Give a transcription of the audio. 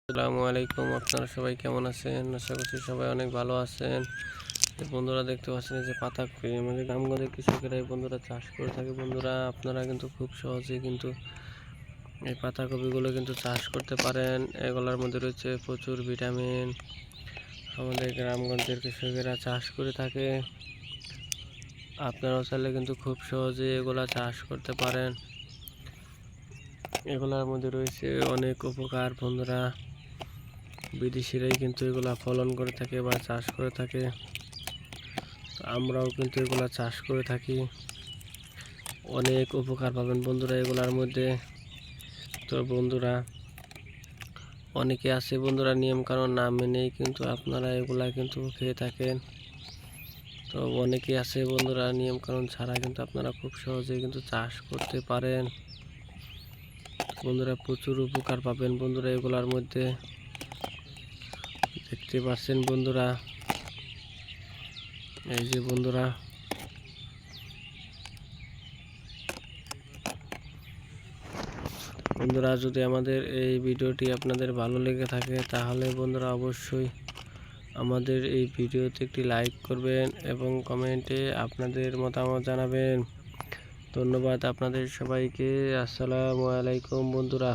আসসালামু আলাইকুম। আপনারা সবাই কেমন আছেন? আশা করছি সবাই অনেক ভালো আছেন। বন্ধুরা দেখতে পাচ্ছেন যে পাতাকপি আমাদের গ্রামগঞ্জের কৃষকেরা এই বন্ধুরা চাষ করে থাকে। বন্ধুরা আপনারা কিন্তু খুব সহজেই কিন্তু এই পাতাকপিগুলো কিন্তু চাষ করতে পারেন। এগুলোর মধ্যে রয়েছে প্রচুর ভিটামিন। আমাদের গ্রামগঞ্জের কৃষকেরা চাষ করে থাকে। আপনারাও চাইলে কিন্তু খুব সহজেই এগুলা চাষ করতে পারেন। এগুলোর মধ্যে রয়েছে অনেক উপকার। বন্ধুরা বিদেশিরাই কিন্তু এগুলা ফলন করে থাকে বা চাষ করে থাকে। আমরাও কিন্তু এগুলা চাষ করে থাকি। অনেক উপকার পাবেন বন্ধুরা এগুলার মধ্যে। তো বন্ধুরা অনেকে আছে বন্ধুরা নিয়ম কানুন না মেনেই কিন্তু আপনারা এগুলা কিন্তু খেয়ে থাকেন। তো অনেকে আছে বন্ধুরা নিয়ম কানুন ছাড়া কিন্তু আপনারা খুব সহজেই কিন্তু চাষ করতে পারেন। বন্ধুরা প্রচুর উপকার পাবেন বন্ধুরা এগুলার মধ্যে। দেখতে পাচ্ছেন বন্ধুরা, এই যে বন্ধুরা যদি আমাদের এই ভিডিওটি আপনাদের ভালো লেগে থাকে তাহলে বন্ধুরা অবশ্যই আমাদের এই ভিডিওতে একটি লাইক করবেন এবং কমেন্টে আপনাদের মতামত জানাবেন। ধন্যবাদ আপনাদের সবাইকে। আসসালামু আলাইকুম বন্ধুরা।